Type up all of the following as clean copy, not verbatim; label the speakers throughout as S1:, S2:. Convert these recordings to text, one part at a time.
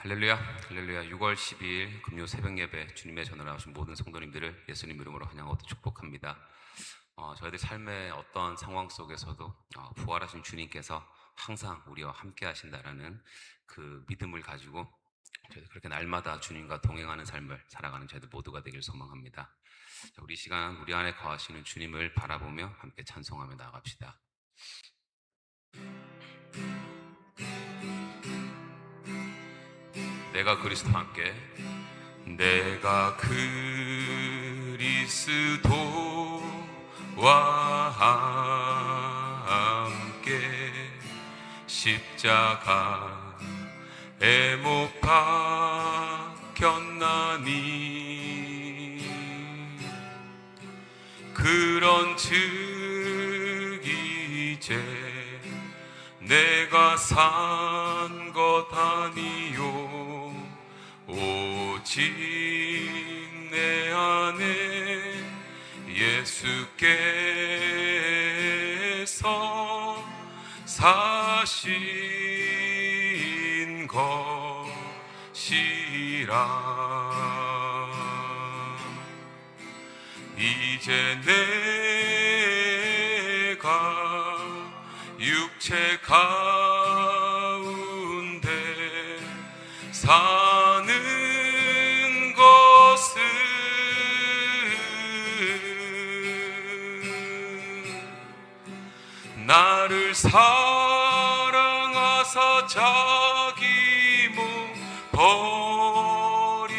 S1: 할렐루야, 할렐루야. 6월 12일 금요 새벽 예배 주님의 전을 나오신 모든 성도님들을 예수님 이름으로 환영하고 축복합니다. 저희들 삶의 어떤 상황 속에서도 부활하신 주님께서 항상 우리와 함께 하신다라는 그 믿음을 가지고 저희들 그렇게 날마다 주님과 동행하는 삶을 살아가는 저희들 모두가 되길 소망합니다. 자, 우리 시간 우리 안에 거하시는 주님을 바라보며 함께 찬송하며 나아갑시다. 내가 그리스도와 함께, 내가 그리스도와 함께 십자가에 못 박혔나니, 그런즉 이제 내가 산 것 아니요 오직 내 안에 예수께서 사신 것이라. 이제 내가 육체 가운데 사는 것은 나를 사랑하사 자기 몸 버리신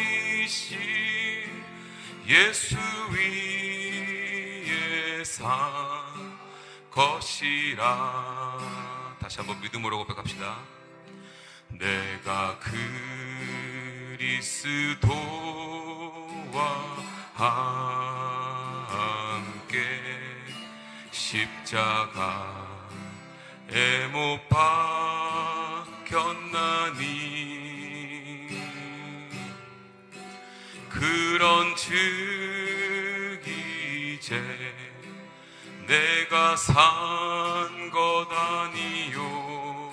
S1: 예수 위에 산 것이라. 다시 한번 믿음으로 고백합시다. 내가 그리스도와 함께 십자가에 못 박혔나니, 그런즉 이제 내가 산 것 아니요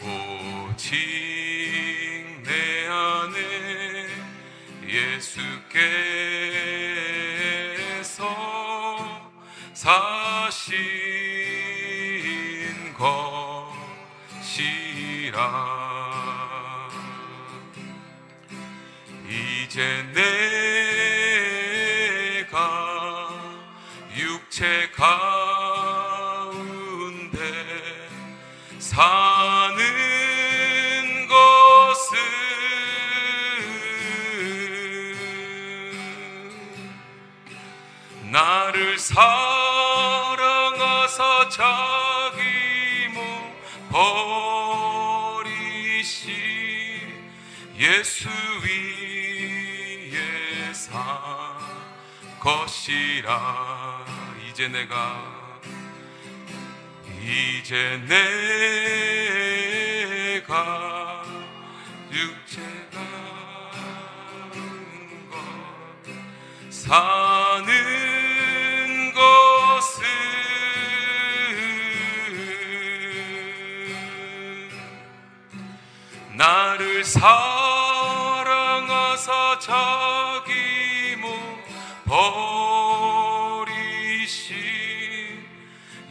S1: 오직 내 안에 예수께서 사신 것이라. 이제 내가 육체 가운데 사는 것은 나를 사랑하사 자기 몸 버리신 예수 위에 산 것이라. 이제 내가 육체가 것 사는 것은 나를 사랑하사 자기 몸 버리신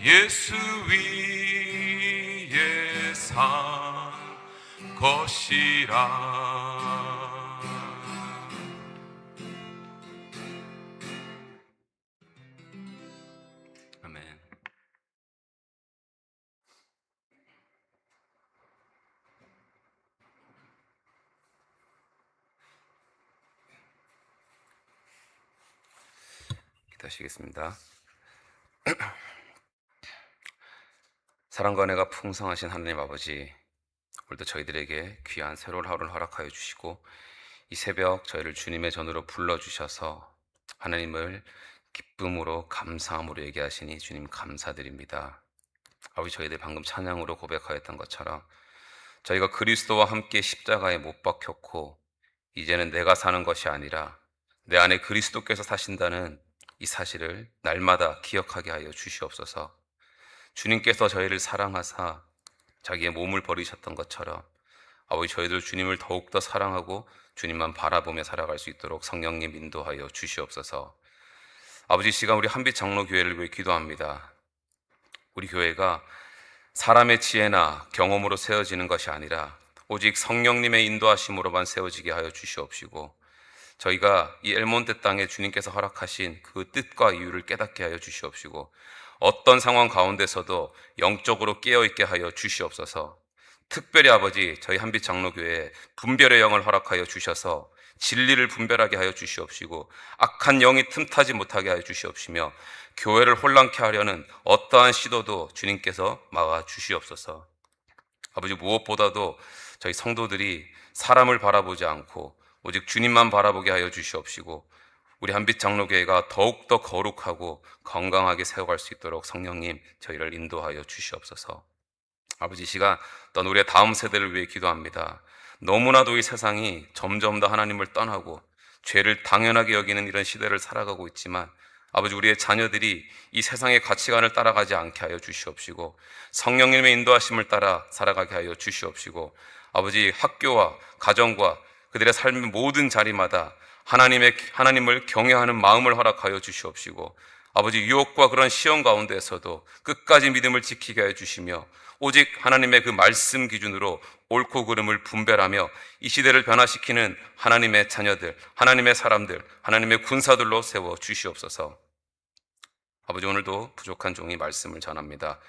S1: 예수 위에 산 것이라. 아멘. 기도하시겠습니다. 사랑과 은혜가 풍성하신 하나님 아버지, 오늘도 저희들에게 귀한 새로운 하루를 허락하여 주시고 이 새벽 저희를 주님의 전으로 불러주셔서 하나님을 기쁨으로 감사함으로 얘기하시니 주님 감사드립니다. 아버지, 저희들 방금 찬양으로 고백하였던 것처럼 저희가 그리스도와 함께 십자가에 못 박혔고 이제는 내가 사는 것이 아니라 내 안에 그리스도께서 사신다는 이 사실을 날마다 기억하게 하여 주시옵소서. 주님께서 저희를 사랑하사 자기의 몸을 버리셨던 것처럼 아버지 저희들 주님을 더욱더 사랑하고 주님만 바라보며 살아갈 수 있도록 성령님 인도하여 주시옵소서. 아버지 시간 우리 한빛 장로교회를 위해 기도합니다. 우리 교회가 사람의 지혜나 경험으로 세워지는 것이 아니라 오직 성령님의 인도하심으로만 세워지게 하여 주시옵시고 저희가 이 엘몬테 땅에 주님께서 허락하신 그 뜻과 이유를 깨닫게 하여 주시옵시고 어떤 상황 가운데서도 영적으로 깨어있게 하여 주시옵소서. 특별히 아버지 저희 한빛 장로교회에 분별의 영을 허락하여 주셔서 진리를 분별하게 하여 주시옵시고 악한 영이 틈타지 못하게 하여 주시옵시며 교회를 혼란케 하려는 어떠한 시도도 주님께서 막아 주시옵소서. 아버지 무엇보다도 저희 성도들이 사람을 바라보지 않고 오직 주님만 바라보게 하여 주시옵시고 우리 한빛 장로교회가 더욱더 거룩하고 건강하게 세워갈 수 있도록 성령님 저희를 인도하여 주시옵소서. 아버지 시간 또 우리의 다음 세대를 위해 기도합니다. 너무나도 이 세상이 점점 더 하나님을 떠나고 죄를 당연하게 여기는 이런 시대를 살아가고 있지만 아버지 우리의 자녀들이 이 세상의 가치관을 따라가지 않게 하여 주시옵시고 성령님의 인도하심을 따라 살아가게 하여 주시옵시고 아버지 학교와 가정과 그들의 삶의 모든 자리마다 하나님을 경외하는 마음을 허락하여 주시옵시고 아버지 유혹과 그런 시험 가운데에서도 끝까지 믿음을 지키게 하여 주시며 오직 하나님의 그 말씀 기준으로 옳고 그름을 분별하며 이 시대를 변화시키는 하나님의 자녀들, 하나님의 사람들, 하나님의 군사들로 세워 주시옵소서. 아버지 오늘도 부족한 종이 말씀을 전합니다.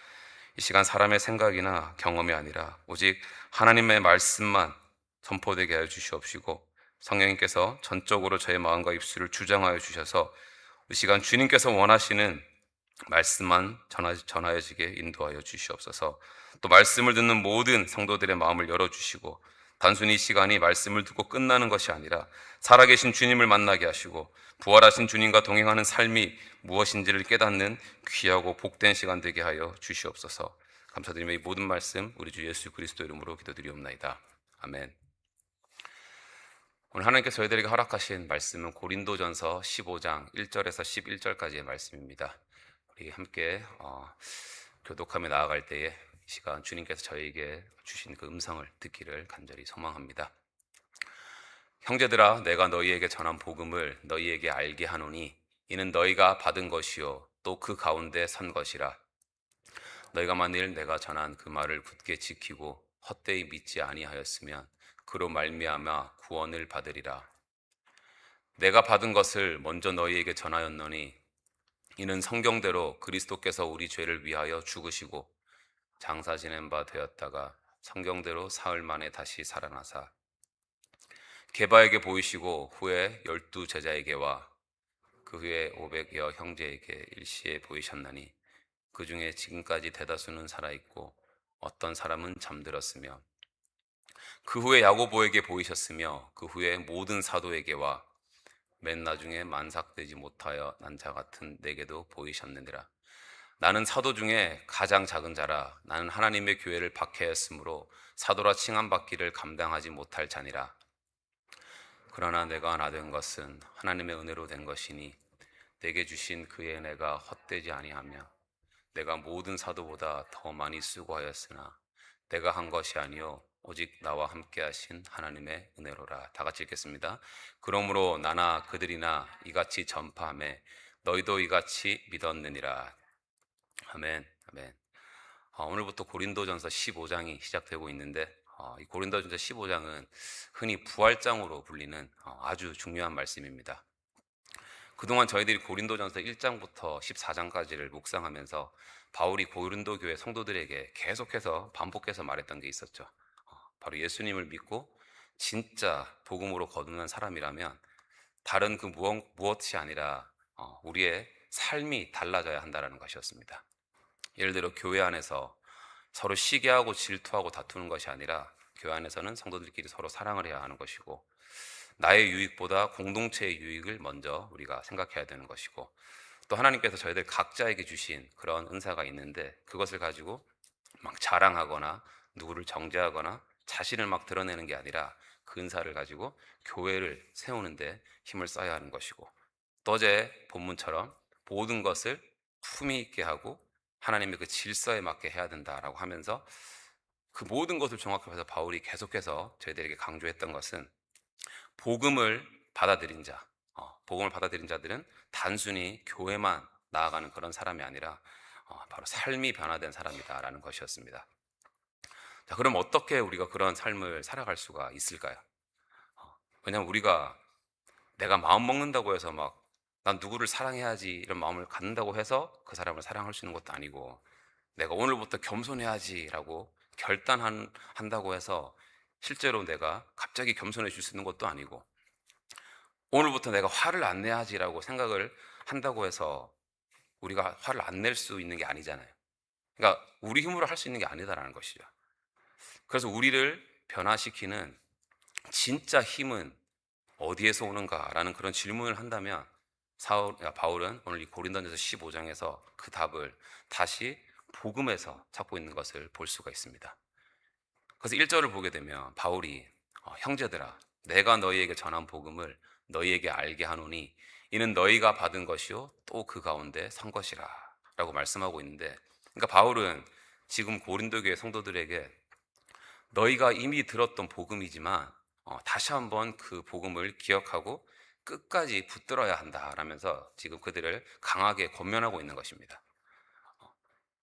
S1: 이 시간 사람의 생각이나 경험이 아니라 오직 하나님의 말씀만 선포되게 하여 주시옵시고 성령님께서 전적으로 저의 마음과 입술을 주장하여 주셔서 이 시간 주님께서 원하시는 말씀만 전하여지게 인도하여 주시옵소서. 또 말씀을 듣는 모든 성도들의 마음을 열어주시고 단순히 이 시간이 말씀을 듣고 끝나는 것이 아니라 살아계신 주님을 만나게 하시고 부활하신 주님과 동행하는 삶이 무엇인지를 깨닫는 귀하고 복된 시간 되게 하여 주시옵소서. 감사드리며 이 모든 말씀 우리 주 예수 그리스도 이름으로 기도드리옵나이다. 아멘. 오늘 하나님께서 저희들에게 허락하신 말씀은 고린도전서 15장 1절에서 11절까지의 말씀입니다. 우리 함께 교독하며 나아갈 때에 이 시간 주님께서 저희에게 주신 그 음성을 듣기를 간절히 소망합니다. 형제들아 내가 너희에게 전한 복음을 너희에게 알게 하노니 이는 너희가 받은 것이요 또 그 가운데 선 것이라. 너희가 만일 내가 전한 그 말을 굳게 지키고 헛되이 믿지 아니하였으면 그로 말미암아 구원을 받으리라. 내가 받은 것을 먼저 너희에게 전하였노니 이는 성경대로 그리스도께서 우리 죄를 위하여 죽으시고 장사 지낸 바 되었다가 성경대로 사흘 만에 다시 살아나사 게바에게 보이시고 후에 12 제자에게와 그 후에 500여 형제에게 일시에 보이셨나니 그 중에 지금까지 대다수는 살아있고 어떤 사람은 잠들었으며 그 후에 야고보에게 보이셨으며 그 후에 모든 사도에게와 맨 나중에 만삭되지 못하여 난 자 같은 내게도 보이셨느니라. 나는 사도 중에 가장 작은 자라. 나는 하나님의 교회를 박해하였으므로 사도라 칭함받기를 감당하지 못할 자니라. 그러나 내가 나 된 것은 하나님의 은혜로 된 것이니 내게 주신 그의 은혜가 헛되지 아니하며 내가 모든 사도보다 더 많이 수고하였으나 내가 한 것이 아니요 오직 나와 함께 하신 하나님의 은혜로라. 다 같이 읽겠습니다. 그러므로 나나 그들이나 이같이 전파하매 너희도 이같이 믿었느니라. 아멘. 아멘. 오늘부터 고린도전서 15장이 시작되고 있는데 이 고린도전서 15장은 흔히 부활장으로 불리는 아주 중요한 말씀입니다. 그동안 저희들이 고린도전서 1장부터 14장까지를 묵상하면서 바울이 고린도 교회 성도들에게 계속해서 반복해서 말했던 게 있었죠. 바로 예수님을 믿고 진짜 복음으로 거듭난 사람이라면 다른 그 무엇이 아니라 우리의 삶이 달라져야 한다는 것이었습니다. 예를 들어 교회 안에서 서로 시기하고 질투하고 다투는 것이 아니라 교회 안에서는 성도들끼리 서로 사랑을 해야 하는 것이고 나의 유익보다 공동체의 유익을 먼저 우리가 생각해야 되는 것이고 또 하나님께서 저희들 각자에게 주신 그런 은사가 있는데 그것을 가지고 막 자랑하거나 누구를 정죄하거나 자신을 막 드러내는 게 아니라 그 은사를 가지고 교회를 세우는데 힘을 써야 하는 것이고 또 어제 본문처럼 모든 것을 품위 있게 하고 하나님의 그 질서에 맞게 해야 된다라고 하면서 그 모든 것을 종합해서 바울이 계속해서 저희들에게 강조했던 것은 복음을 받아들인 자, 복음을 받아들인 자들은 단순히 교회만 나아가는 그런 사람이 아니라 바로 삶이 변화된 사람이다라는 것이었습니다. 자, 그럼 어떻게 우리가 그런 삶을 살아갈 수가 있을까요? 왜냐하면 우리가 내가 마음 먹는다고 해서 막 난 누구를 사랑해야지 이런 마음을 갖는다고 해서 그 사람을 사랑할 수 있는 것도 아니고, 내가 오늘부터 겸손해야지라고 결단한다고 해서 실제로 내가 갑자기 겸손해질 수 있는 것도 아니고, 오늘부터 내가 화를 안 내야지라고 생각을 한다고 해서 우리가 화를 안 낼 수 있는 게 아니잖아요. 그러니까 우리 힘으로 할 수 있는 게 아니다라는 것이죠. 그래서 우리를 변화시키는 진짜 힘은 어디에서 오는가라는 그런 질문을 한다면 바울은 오늘 이 고린도전서 15장에서 그 답을 다시 복음에서 찾고 있는 것을 볼 수가 있습니다. 그래서 1절을 보게 되면 바울이 형제들아 내가 너희에게 전한 복음을 너희에게 알게 하노니 이는 너희가 받은 것이요 또 그 가운데 선 것이라 라고 말씀하고 있는데, 그러니까 바울은 지금 고린도 교회 성도들에게 너희가 이미 들었던 복음이지만 다시 한번 그 복음을 기억하고 끝까지 붙들어야 한다라면서 지금 그들을 강하게 권면하고 있는 것입니다.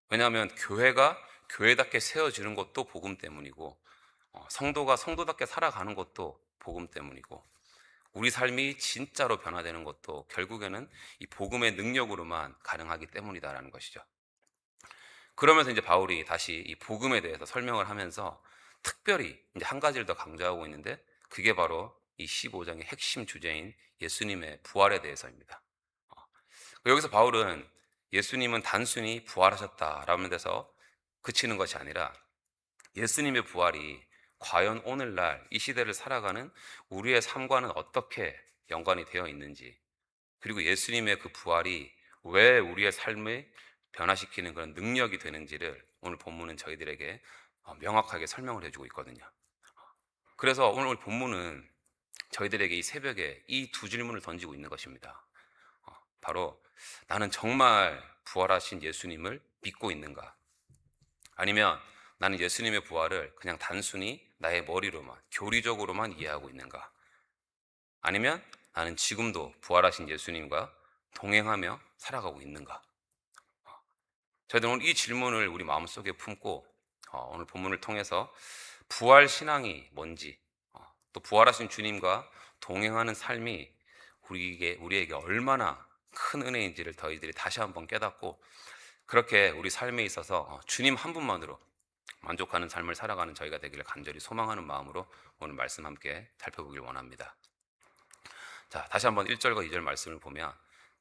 S1: 왜냐하면 교회가 교회답게 세워지는 것도 복음 때문이고, 성도가 성도답게 살아가는 것도 복음 때문이고, 우리 삶이 진짜로 변화되는 것도 결국에는 이 복음의 능력으로만 가능하기 때문이다라는 것이죠. 그러면서 이제 바울이 다시 이 복음에 대해서 설명을 하면서 특별히 이제 한 가지를 더 강조하고 있는데, 그게 바로 이 15장의 핵심 주제인 예수님의 부활에 대해서입니다. 여기서 바울은 예수님은 단순히 부활하셨다라는 데서 그치는 것이 아니라 예수님의 부활이 과연 오늘날 이 시대를 살아가는 우리의 삶과는 어떻게 연관이 되어 있는지, 그리고 예수님의 그 부활이 왜 우리의 삶을 변화시키는 그런 능력이 되는지를 오늘 본문은 저희들에게 명확하게 설명을 해주고 있거든요. 그래서 오늘 본문은 저희들에게 이 새벽에 이 두 질문을 던지고 있는 것입니다. 바로 나는 정말 부활하신 예수님을 믿고 있는가? 아니면 나는 예수님의 부활을 그냥 단순히 나의 머리로만 교리적으로만 이해하고 있는가? 아니면 나는 지금도 부활하신 예수님과 동행하며 살아가고 있는가? 저희들은 오늘 이 질문을 우리 마음속에 품고 오늘 본문을 통해서 부활 신앙이 뭔지, 또 부활하신 주님과 동행하는 삶이 우리에게 얼마나 큰 은혜인지를 저희들이 다시 한번 깨닫고, 그렇게 우리 삶에 있어서 주님 한 분만으로 만족하는 삶을 살아가는 저희가 되기를 간절히 소망하는 마음으로 오늘 말씀 함께 살펴보길 원합니다. 자, 다시 한번 1절과 2절 말씀을 보면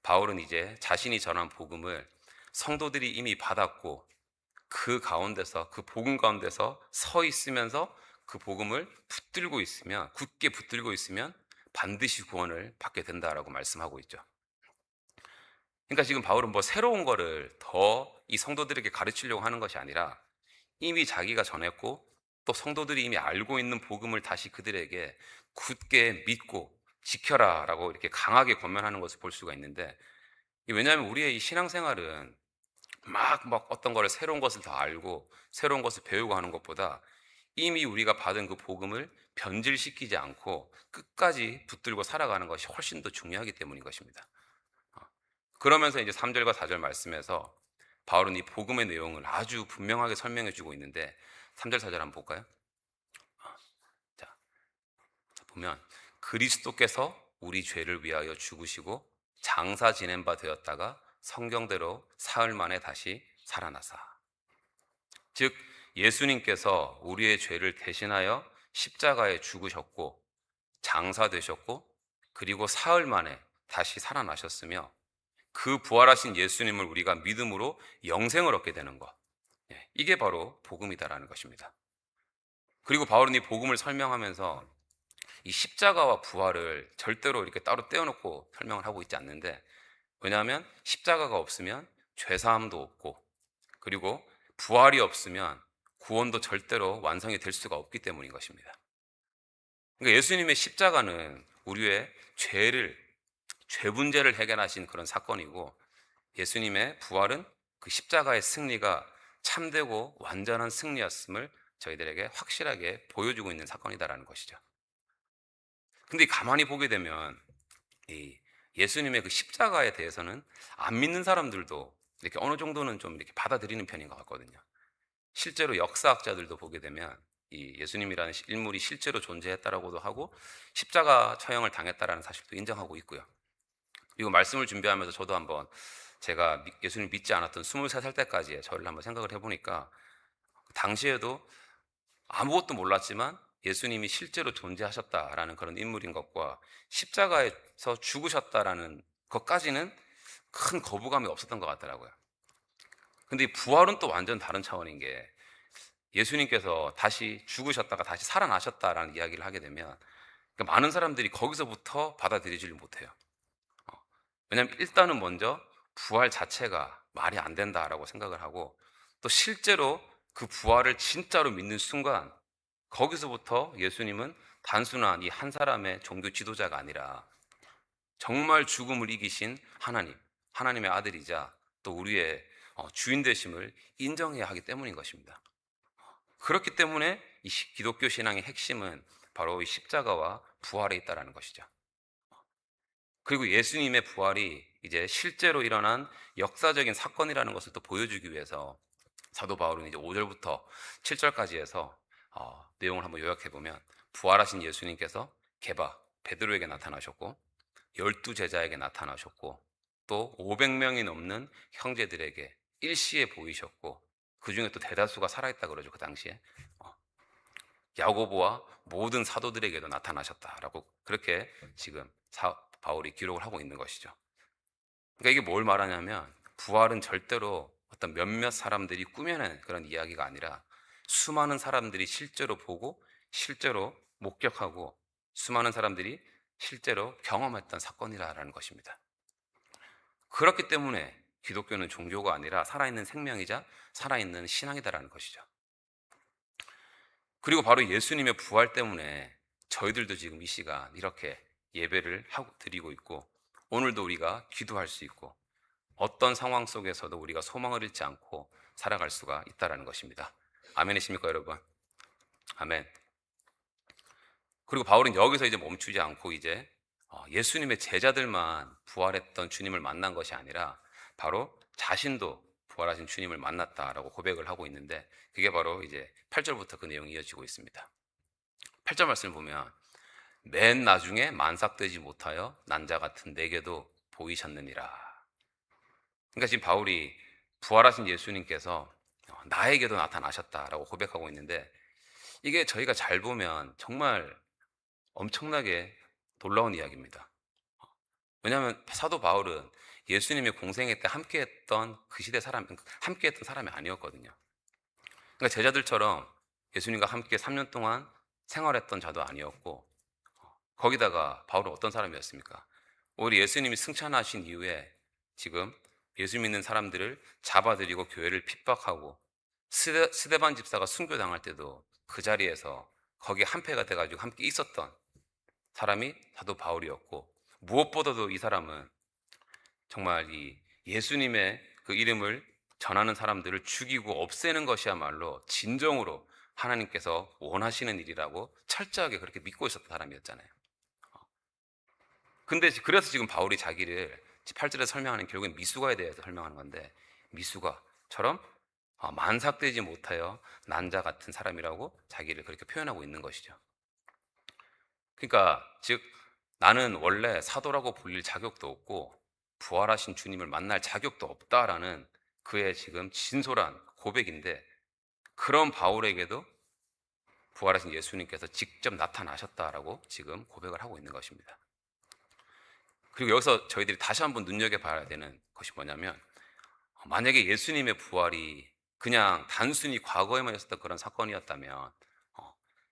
S1: 바울은 이제 자신이 전한 복음을 성도들이 이미 받았고 그 가운데서, 그 복음 가운데서 서 있으면서 그 복음을 굳게 붙들고 있으면 반드시 구원을 받게 된다라고 말씀하고 있죠. 그러니까 지금 바울은 뭐 새로운 거를 더 이 성도들에게 가르치려고 하는 것이 아니라 이미 자기가 전했고 또 성도들이 이미 알고 있는 복음을 다시 그들에게 굳게 믿고 지켜라 라고 이렇게 강하게 권면하는 것을 볼 수가 있는데, 왜냐하면 우리의 이 신앙생활은 막 어떤 거를 새로운 것을 더 알고 새로운 것을 배우고 하는 것보다 이미 우리가 받은 그 복음을 변질시키지 않고 끝까지 붙들고 살아가는 것이 훨씬 더 중요하기 때문인 것입니다. 그러면서 이제 3절과 4절 말씀에서 바울은 이 복음의 내용을 아주 분명하게 설명해 주고 있는데 3절 4절 한번 볼까요? 자, 보면 그리스도께서 우리 죄를 위하여 죽으시고 장사 지낸 바 되었다가 성경대로 사흘 만에 다시 살아나사. 즉 예수님께서 우리의 죄를 대신하여 십자가에 죽으셨고 장사되셨고 그리고 사흘 만에 다시 살아나셨으며, 그 부활하신 예수님을 우리가 믿음으로 영생을 얻게 되는 것, 이게 바로 복음이다라는 것입니다. 그리고 바울은 이 복음을 설명하면서 이 십자가와 부활을 절대로 이렇게 따로 떼어놓고 설명을 하고 있지 않는데, 왜냐하면 십자가가 없으면 죄사함도 없고, 그리고 부활이 없으면 구원도 절대로 완성이 될 수가 없기 때문인 것입니다. 그러니까 예수님의 십자가는 우리의 죄 문제를 해결하신 그런 사건이고, 예수님의 부활은 그 십자가의 승리가 참되고 완전한 승리였음을 저희들에게 확실하게 보여주고 있는 사건이다라는 것이죠. 근데 가만히 보게 되면 이 예수님의 그 십자가에 대해서는 안 믿는 사람들도 이렇게 어느 정도는 좀 이렇게 받아들이는 편인 것 같거든요. 실제로 역사학자들도 보게 되면 이 예수님이라는 인물이 실제로 존재했다라고도 하고 십자가 처형을 당했다라는 사실도 인정하고 있고요. 그리고 말씀을 준비하면서 저도 한번 제가 예수님 믿지 않았던 23살 때까지의 저를 한번 생각을 해보니까 당시에도 아무것도 몰랐지만 예수님이 실제로 존재하셨다라는 그런 인물인 것과 십자가에서 죽으셨다라는 것까지는 큰 거부감이 없었던 것 같더라고요. 근데 이 부활은 또 완전 다른 차원인 게 예수님께서 다시 죽으셨다가 다시 살아나셨다라는 이야기를 하게 되면 그러니까 많은 사람들이 거기서부터 받아들이지를 못해요. 왜냐하면 일단은 먼저 부활 자체가 말이 안 된다라고 생각을 하고 또 실제로 그 부활을 진짜로 믿는 순간 거기서부터 예수님은 단순한 이 한 사람의 종교 지도자가 아니라 정말 죽음을 이기신 하나님, 하나님의 아들이자 또 우리의 주인 되심을 인정해야 하기 때문인 것입니다. 그렇기 때문에 이 기독교 신앙의 핵심은 바로 이 십자가와 부활에 있다라는 것이죠. 그리고 예수님의 부활이 이제 실제로 일어난 역사적인 사건이라는 것을 또 보여주기 위해서 사도 바울은 이제 5절부터 7절까지 해서 내용을 한번 요약해 보면 부활하신 예수님께서 게바 베드로에게 나타나셨고 12제자에게 나타나셨고 또 500명이 넘는 형제들에게 일시에 보이셨고 그 중에 또 대다수가 살아있다 그러죠. 그 당시에 야고보와 모든 사도들에게도 나타나셨다라고 그렇게 지금 바울이 기록을 하고 있는 것이죠. 그러니까 이게 뭘 말하냐면 부활은 절대로 어떤 몇몇 사람들이 꾸며낸 그런 이야기가 아니라 수많은 사람들이 실제로 보고 실제로 목격하고 수많은 사람들이 실제로 경험했던 사건이라는 것입니다. 그렇기 때문에 기독교는 종교가 아니라 살아있는 생명이자 살아있는 신앙이다라는 것이죠. 그리고 바로 예수님의 부활 때문에 저희들도 지금 이 시간 이렇게 예배를 드리고 있고 오늘도 우리가 기도할 수 있고 어떤 상황 속에서도 우리가 소망을 잃지 않고 살아갈 수가 있다는 것입니다. 아멘이십니까 여러분? 아멘. 그리고 바울은 여기서 이제 멈추지 않고 이제 예수님의 제자들만 부활했던 주님을 만난 것이 아니라 바로 자신도 부활하신 주님을 만났다라고 고백을 하고 있는데 그게 바로 이제 8절부터 그 내용이 이어지고 있습니다. 8절 말씀을 보면 맨 나중에 만삭되지 못하여 난자 같은 내게도 보이셨느니라. 그러니까 지금 바울이 부활하신 예수님께서 나에게도 나타나셨다라고 고백하고 있는데 이게 저희가 잘 보면 정말 엄청나게 놀라운 이야기입니다. 왜냐하면 사도 바울은 예수님의 공생애 때 함께했던 그 시대 함께했던 사람이 아니었거든요. 그러니까 제자들처럼 예수님과 함께 3년 동안 생활했던 자도 아니었고 거기다가 바울은 어떤 사람이었습니까? 오히려 예수님이 승천하신 이후에 지금 예수 믿는 사람들을 잡아들이고 교회를 핍박하고 스데반 집사가 순교당할 때도 그 자리에서 거기에 한패가 돼가지고 함께 있었던 사람이 사도 바울이었고 무엇보다도 이 사람은 정말 이 예수님의 그 이름을 전하는 사람들을 죽이고 없애는 것이야말로 진정으로 하나님께서 원하시는 일이라고 철저하게 그렇게 믿고 있었던 사람이었잖아요. 근데 그래서 지금 바울이 자기를 8절에 설명하는 결국엔 미수가에 대해서 설명하는 건데 미수가처럼 만삭되지 못하여 난자 같은 사람이라고 자기를 그렇게 표현하고 있는 것이죠. 그러니까 즉 나는 원래 사도라고 불릴 자격도 없고 부활하신 주님을 만날 자격도 없다라는 그의 지금 진솔한 고백인데 그런 바울에게도 부활하신 예수님께서 직접 나타나셨다라고 지금 고백을 하고 있는 것입니다. 그리고 여기서 저희들이 다시 한번 눈여겨봐야 되는 것이 뭐냐면 만약에 예수님의 부활이 그냥 단순히 과거에만 있었던 그런 사건이었다면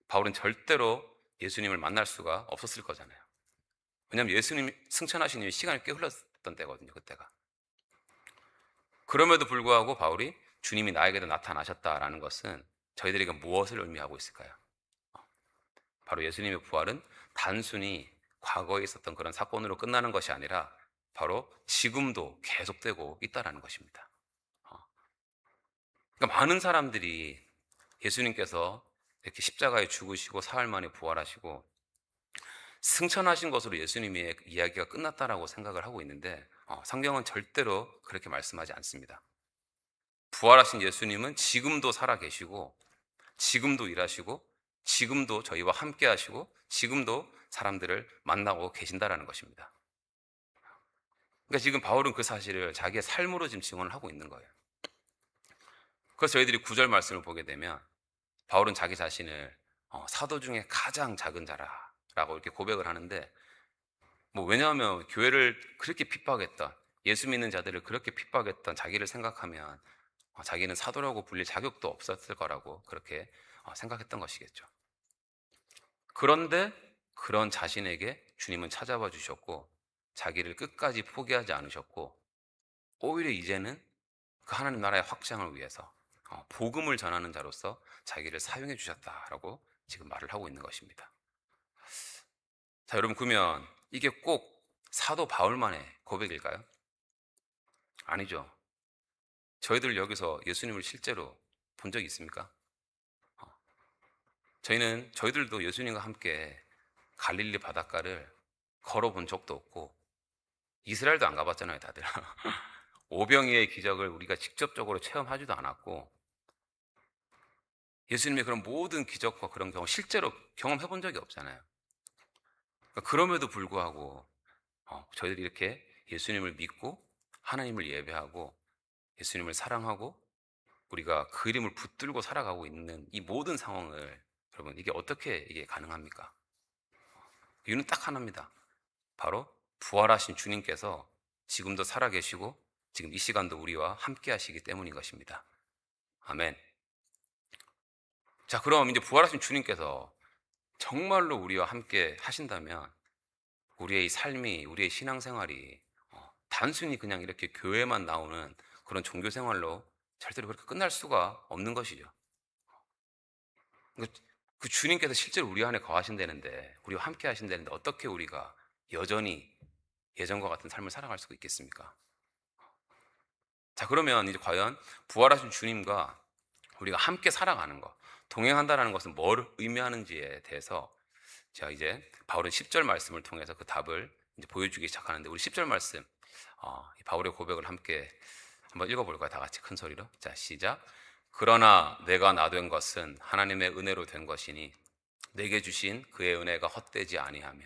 S1: 바울은 절대로 예수님을 만날 수가 없었을 거잖아요. 왜냐하면 예수님이 승천하신 이후에 시간이 꽤 흘렀던 때거든요. 그때가. 그럼에도 불구하고 바울이 주님이 나에게도 나타나셨다라는 것은 저희들에게 무엇을 의미하고 있을까요? 바로 예수님의 부활은 단순히 과거에 있었던 그런 사건으로 끝나는 것이 아니라 바로 지금도 계속되고 있다는 것입니다. 그러니까 많은 사람들이 예수님께서 이렇게 십자가에 죽으시고 사흘 만에 부활하시고 승천하신 것으로 예수님의 이야기가 끝났다라고 생각을 하고 있는데 성경은 절대로 그렇게 말씀하지 않습니다. 부활하신 예수님은 지금도 살아 계시고 지금도 일하시고 지금도 저희와 함께 하시고 지금도 사람들을 만나고 계신다라는 것입니다. 그러니까 지금 바울은 그 사실을 자기의 삶으로 지금 증언을 하고 있는 거예요. 그래서 저희들이 9절 말씀을 보게 되면 바울은 자기 자신을 사도 중에 가장 작은 자라라고 이렇게 고백을 하는데 왜냐하면 교회를 그렇게 핍박했던 예수 믿는 자들을 그렇게 핍박했던 자기를 생각하면 자기는 사도라고 불릴 자격도 없었을 거라고 그렇게 생각했던 것이겠죠. 그런데 그런 자신에게 주님은 찾아와 주셨고 자기를 끝까지 포기하지 않으셨고 오히려 이제는 그 하나님 나라의 확장을 위해서 복음을 전하는 자로서 자기를 사용해 주셨다라고 지금 말을 하고 있는 것입니다. 자, 여러분, 그러면 이게 꼭 사도 바울만의 고백일까요? 아니죠. 저희들 여기서 예수님을 실제로 본 적이 있습니까? 저희들도 예수님과 함께 갈릴리 바닷가를 걸어본 적도 없고 이스라엘도 안 가봤잖아요, 다들. 오병이의 기적을 우리가 직접적으로 체험하지도 않았고 예수님의 그런 모든 기적과 그런 경험 실제로 경험해 본 적이 없잖아요. 그럼에도 불구하고 저희들이 이렇게 예수님을 믿고 하나님을 예배하고 예수님을 사랑하고 우리가 그 이름을 붙들고 살아가고 있는 이 모든 상황을 여러분 이게 어떻게 이게 가능합니까? 이유는 딱 하나입니다. 바로 부활하신 주님께서 지금도 살아계시고 지금 이 시간도 우리와 함께 하시기 때문인 것입니다. 아멘. 자, 그럼 이제 부활하신 주님께서 정말로 우리와 함께 하신다면 우리의 삶이, 우리의 신앙생활이 단순히 그냥 이렇게 교회만 나오는 그런 종교생활로 절대로 그렇게 끝날 수가 없는 것이죠. 그 주님께서 실제로 우리 안에 거하신다는데, 우리와 함께 하신다는데 어떻게 우리가 여전히 예전과 같은 삶을 살아갈 수가 있겠습니까? 자, 그러면 이제 과연 부활하신 주님과 우리가 함께 살아가는 것, 동행한다는 것은 뭘 의미하는지에 대해서 제가 이제 바울의 10절 말씀을 통해서 그 답을 이제 보여주기 시작하는데, 우리 10절 말씀, 이 바울의 고백을 함께 한번 읽어볼까요? 다 같이 큰 소리로. 자, 시작. 그러나 내가 나 된 것은 하나님의 은혜로 된 것이니 내게 주신 그의 은혜가 헛되지 아니하며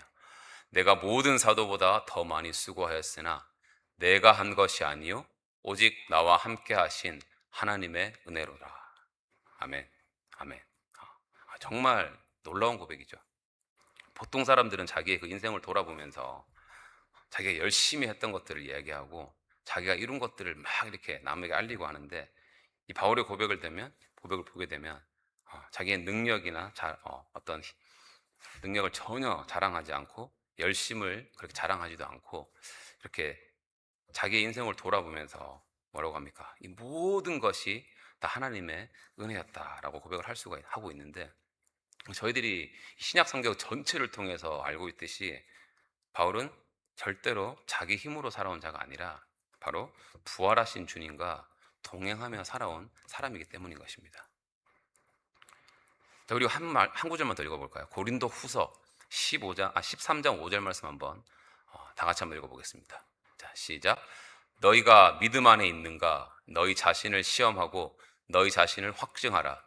S1: 내가 모든 사도보다 더 많이 수고하였으나 내가 한 것이 아니요 오직 나와 함께 하신 하나님의 은혜로라. 아멘. 아멘. 정말 놀라운 고백이죠. 보통 사람들은 자기의 그 인생을 돌아보면서 자기가 열심히 했던 것들을 이야기하고 자기가 이룬 것들을 막 이렇게 남에게 알리고 하는데, 이 바울의 고백을 보게 되면 자기의 능력이나 어떤 능력을 전혀 자랑하지 않고 열심을 그렇게 자랑하지도 않고 이렇게 자기의 인생을 돌아보면서 뭐라고 합니까? 이 모든 것이 다 하나님의 은혜였다라고 고백을 하고 있는데, 저희들이 신약 성경 전체를 통해서 알고 있듯이 바울은 절대로 자기 힘으로 살아온 자가 아니라 바로 부활하신 주님과 동행하며 살아온 사람이기 때문인 것입니다. 자, 그리고 한 구절만 더 읽어볼까요? 고린도 후서 13장 5절 말씀 한번 다 같이 한번 읽어보겠습니다. 자, 시작. 너희가 믿음 안에 있는가? 너희 자신을 시험하고 너희 자신을 확증하라.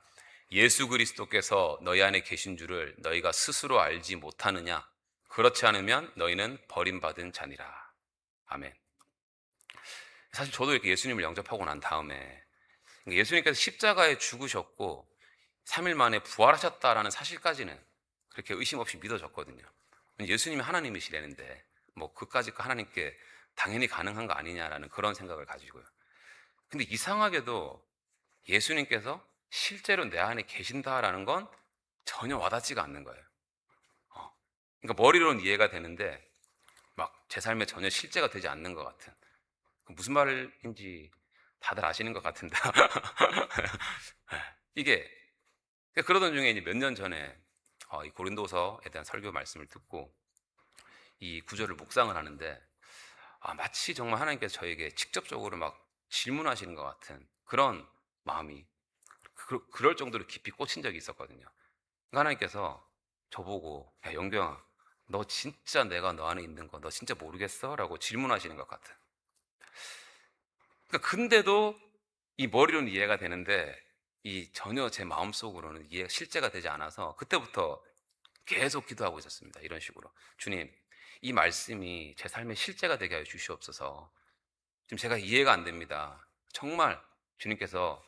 S1: 예수 그리스도께서 너희 안에 계신 줄을 너희가 스스로 알지 못하느냐? 그렇지 않으면 너희는 버림받은 자니라. 아멘. 사실 저도 이렇게 예수님을 영접하고 난 다음에 예수님께서 십자가에 죽으셨고 3일 만에 부활하셨다라는 사실까지는 그렇게 의심 없이 믿어졌거든요. 예수님이 하나님이시라는데 그까짓 하나님께 당연히 가능한 거 아니냐라는 그런 생각을 가지고요. 근데 이상하게도 예수님께서 실제로 내 안에 계신다라는 건 전혀 와닿지가 않는 거예요. 그러니까 머리로는 이해가 되는데 막 제 삶에 전혀 실제가 되지 않는 것 같은, 무슨 말인지 다들 아시는 것 같은데 이게 그러던 중에 이제 몇 년 전에 이 고린도서에 대한 설교 말씀을 듣고 이 구절을 묵상을 하는데 마치 정말 하나님께서 저에게 직접적으로 막 질문하시는 것 같은 그런 마음이 그럴 정도로 깊이 꽂힌 적이 있었거든요. 그러니까 하나님께서 저보고 야 영경아, 너 진짜 내가 너 안에 있는 거 너 진짜 모르겠어? 라고 질문하시는 것 같아. 그러니까 근데도 이 머리로는 이해가 되는데 이 전혀 제 마음속으로는 이해가 실제가 되지 않아서 그때부터 계속 기도하고 있었습니다. 이런 식으로 주님, 이 말씀이 제 삶의 실제가 되게 하여 주시옵소서. 지금 제가 이해가 안 됩니다. 정말 주님께서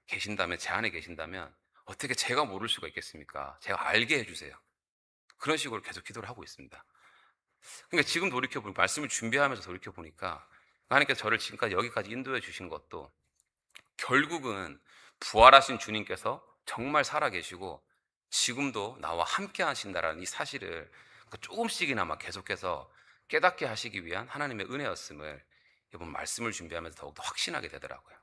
S1: 계신다면, 제 안에 계신다면 어떻게 제가 모를 수가 있겠습니까? 제가 알게 해주세요. 그런 식으로 계속 기도를 하고 있습니다. 그러니까 지금 돌이켜보니, 말씀을 준비하면서 돌이켜보니까 하나님께서 저를 지금까지 여기까지 인도해 주신 것도 결국은 부활하신 주님께서 정말 살아계시고 지금도 나와 함께 하신다라는 이 사실을 조금씩이나마 계속해서 깨닫게 하시기 위한 하나님의 은혜였음을 이번 말씀을 준비하면서 더욱더 확신하게 되더라고요.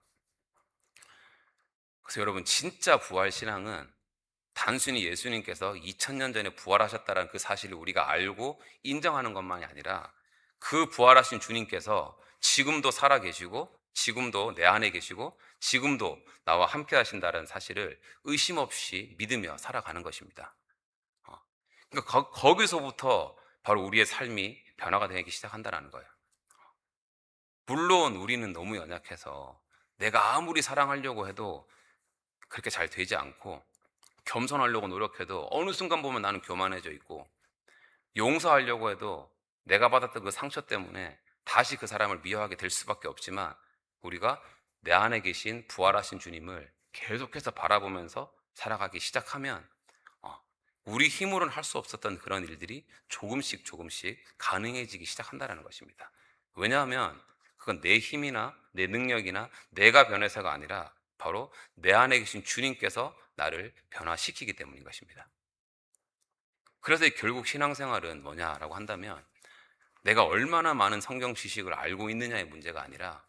S1: 그래서 여러분, 진짜 부활 신앙은 단순히 예수님께서 2000년 전에 부활하셨다는 그 사실을 우리가 알고 인정하는 것만이 아니라 그 부활하신 주님께서 지금도 살아계시고 지금도 내 안에 계시고 지금도 나와 함께 하신다는 사실을 의심 없이 믿으며 살아가는 것입니다. 그러니까 거기서부터 바로 우리의 삶이 변화가 되기 시작한다는 거예요. 물론 우리는 너무 연약해서 내가 아무리 사랑하려고 해도 그렇게 잘 되지 않고, 겸손하려고 노력해도 어느 순간 보면 나는 교만해져 있고, 용서하려고 해도 내가 받았던 그 상처 때문에 다시 그 사람을 미워하게 될 수밖에 없지만, 우리가 내 안에 계신 부활하신 주님을 계속해서 바라보면서 살아가기 시작하면 우리 힘으로는 할 수 없었던 그런 일들이 조금씩 조금씩 가능해지기 시작한다는 것입니다. 왜냐하면 그건 내 힘이나 내 능력이나 내가 변해서가 아니라 바로 내 안에 계신 주님께서 나를 변화시키기 때문인 것입니다. 그래서 결국 신앙생활은 뭐냐라고 한다면, 내가 얼마나 많은 성경 지식을 알고 있느냐의 문제가 아니라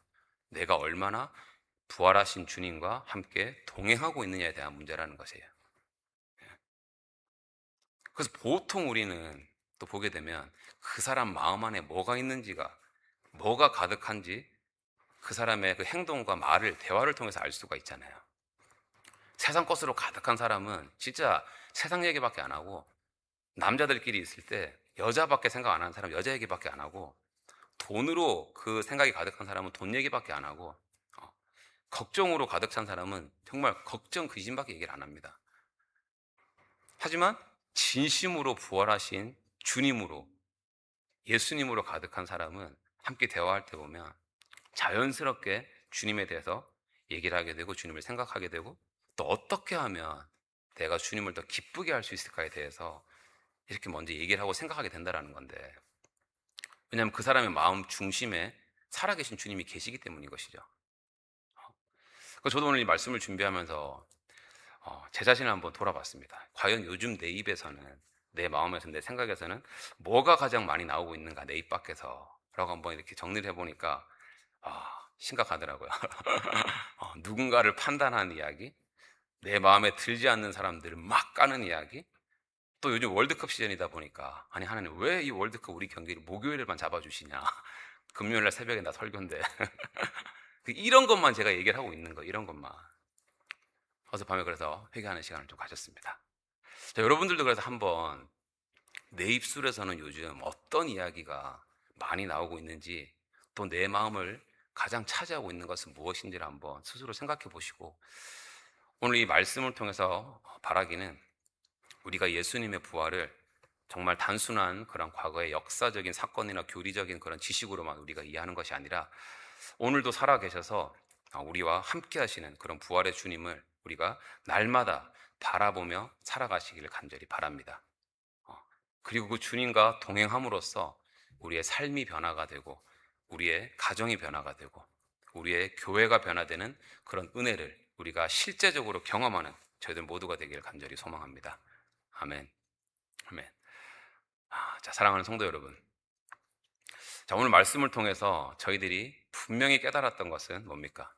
S1: 내가 얼마나 부활하신 주님과 함께 동행하고 있느냐에 대한 문제라는 것이에요. 그래서 보통 우리는 또 보게 되면 그 사람 마음 안에 뭐가 있는지가, 뭐가 가득한지 그 사람의 그 행동과 말을, 대화를 통해서 알 수가 있잖아요. 세상 것으로 가득한 사람은 진짜 세상 얘기밖에 안 하고, 남자들끼리 있을 때 여자밖에 생각 안 하는 사람 여자 얘기밖에 안 하고, 돈으로 그 생각이 가득한 사람은 돈 얘기밖에 안 하고, 걱정으로 가득 찬 사람은 정말 걱정 근심밖에 얘기를 안 합니다. 하지만 진심으로 부활하신 주님으로, 예수님으로 가득한 사람은 함께 대화할 때 보면 자연스럽게 주님에 대해서 얘기를 하게 되고 주님을 생각하게 되고, 또 어떻게 하면 내가 주님을 더 기쁘게 할 수 있을까에 대해서 이렇게 먼저 얘기를 하고 생각하게 된다는 건데, 왜냐하면 그 사람의 마음 중심에 살아계신 주님이 계시기 때문인 것이죠. 저도 오늘 이 말씀을 준비하면서 제 자신을 한번 돌아봤습니다. 과연 요즘 내 입에서는, 내 마음에서, 내 생각에서는 뭐가 가장 많이 나오고 있는가, 내 입 밖에서 라고 한번 이렇게 정리를 해보니까 심각하더라고요. 누군가를 판단하는 이야기, 내 마음에 들지 않는 사람들을 막 까는 이야기, 또 요즘 월드컵 시즌이다 보니까 아니 하나님 왜 이 월드컵 우리 경기를 목요일에만 잡아주시냐, 금요일날 새벽에 나 설교인데 이런 것만 제가 얘기를 하고 있는 거, 이런 것만. 어젯밤에 그래서 회개하는 시간을 좀 가졌습니다. 자, 여러분들도 그래서 한번 내 입술에서는 요즘 어떤 이야기가 많이 나오고 있는지, 또 내 마음을 가장 차지하고 있는 것은 무엇인지를 한번 스스로 생각해 보시고, 오늘 이 말씀을 통해서 바라기는 우리가 예수님의 부활을 정말 단순한 그런 과거의 역사적인 사건이나 교리적인 그런 지식으로만 우리가 이해하는 것이 아니라 오늘도 살아계셔서 우리와 함께 하시는 그런 부활의 주님을 우리가 날마다 바라보며 살아가시기를 간절히 바랍니다. 그리고 그 주님과 동행함으로써 우리의 삶이 변화가 되고 우리의 가정이 변화가 되고 우리의 교회가 변화되는 그런 은혜를 우리가 실제적으로 경험하는 저희들 모두가 되기를 간절히 소망합니다. 아멘. 아멘. 자, 사랑하는 성도 여러분. 자, 오늘 말씀을 통해서 저희들이 분명히 깨달았던 것은 뭡니까?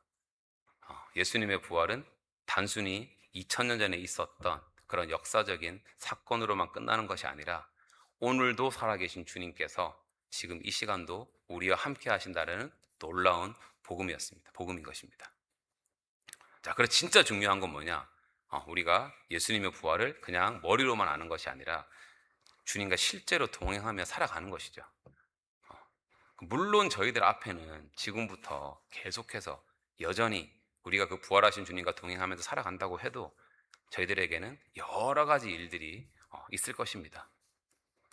S1: 예수님의 부활은 단순히 2000년 전에 있었던 그런 역사적인 사건으로만 끝나는 것이 아니라 오늘도 살아계신 주님께서 지금 이 시간도 우리와 함께 하신다는 놀라운 복음이었습니다. 복음인 것입니다. 자, 그래 진짜 중요한 건 뭐냐? 우리가 예수님의 부활을 그냥 머리로만 아는 것이 아니라 주님과 실제로 동행하며 살아가는 것이죠. 물론 저희들 앞에는 지금부터 계속해서 여전히 우리가 그 부활하신 주님과 동행하면서 살아간다고 해도 저희들에게는 여러 가지 일들이 있을 것입니다.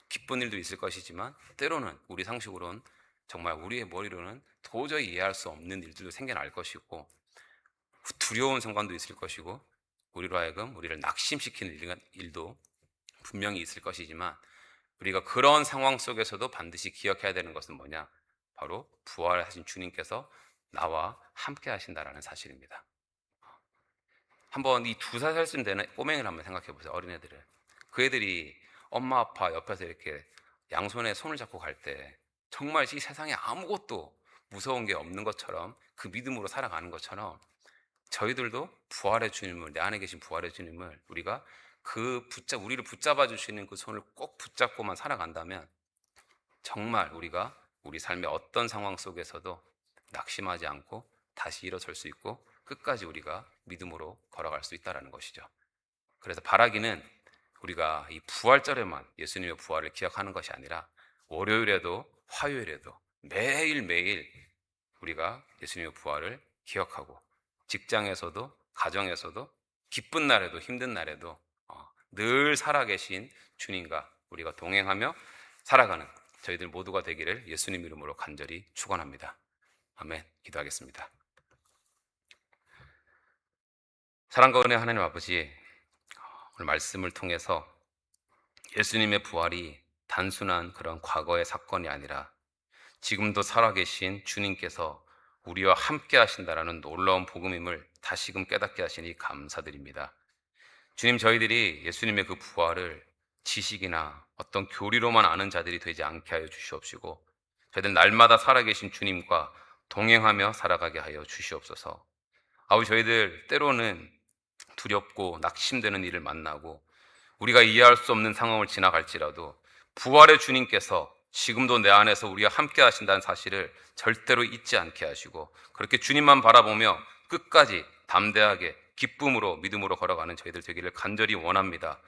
S1: 기쁜 일도 있을 것이지만 때로는 우리 상식으로는 정말 우리의 머리로는 도저히 이해할 수 없는 일들도 생겨날 것이고 두려운 순간도 있을 것이고 우리로 하여금 우리를 낙심시키는 일도 분명히 있을 것이지만 우리가 그런 상황 속에서도 반드시 기억해야 되는 것은 뭐냐? 바로 부활하신 주님께서 나와 함께 하신다라는 사실입니다. 한번 이 2살 되는 꼬맹이를 한번 생각해 보세요. 어린애들을. 그 애들이 엄마 아빠 옆에서 이렇게 양손에 손을 잡고 갈 때 정말 이 세상에 아무것도 무서운 게 없는 것처럼 그 믿음으로 살아가는 것처럼 저희들도 부활의 주님을, 내 안에 계신 부활의 주님을 우리가 우리를 붙잡아 주시는 그 손을 꼭 붙잡고만 살아간다면 정말 우리가 우리 삶의 어떤 상황 속에서도 낙심하지 않고 다시 일어설 수 있고 끝까지 우리가 믿음으로 걸어갈 수 있다는 것이죠. 그래서 바라기는 우리가 이 부활절에만 예수님의 부활을 기억하는 것이 아니라 월요일에도 화요일에도 매일매일 우리가 예수님의 부활을 기억하고 직장에서도 가정에서도 기쁜 날에도 힘든 날에도 늘 살아계신 주님과 우리가 동행하며 살아가는 저희들 모두가 되기를 예수님 이름으로 간절히 축원합니다. 아멘. 기도하겠습니다. 사랑과 은혜 하나님 아버지, 오늘 말씀을 통해서 예수님의 부활이 단순한 그런 과거의 사건이 아니라 지금도 살아계신 주님께서 우리와 함께 하신다라는 놀라운 복음임을 다시금 깨닫게 하시니 감사드립니다. 주님, 저희들이 예수님의 그 부활을 지식이나 어떤 교리로만 아는 자들이 되지 않게 하여 주시옵시고 저희들 날마다 살아계신 주님과 동행하며 살아가게 하여 주시옵소서. 아버지, 저희들 때로는 두렵고 낙심되는 일을 만나고 우리가 이해할 수 없는 상황을 지나갈지라도 부활의 주님께서 지금도 내 안에서 우리와 함께 하신다는 사실을 절대로 잊지 않게 하시고 그렇게 주님만 바라보며 끝까지 담대하게 기쁨으로 믿음으로 걸어가는 저희들 되기를 간절히 원합니다.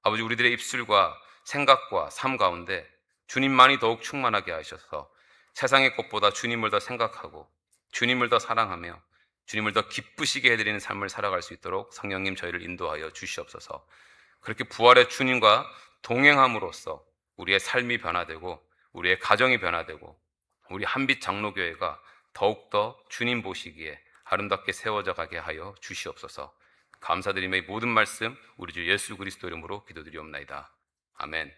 S1: 아버지, 우리들의 입술과 생각과 삶 가운데 주님만이 더욱 충만하게 하셔서 세상의 것보다 주님을 더 생각하고 주님을 더 사랑하며 주님을 더 기쁘시게 해드리는 삶을 살아갈 수 있도록 성령님 저희를 인도하여 주시옵소서. 그렇게 부활의 주님과 동행함으로써 우리의 삶이 변화되고 우리의 가정이 변화되고 우리 한빛 장로교회가 더욱더 주님 보시기에 아름답게 세워져 가게 하여 주시옵소서. 감사드리며 이 모든 말씀 우리 주 예수 그리스도 이름으로 기도드리옵나이다. 아멘.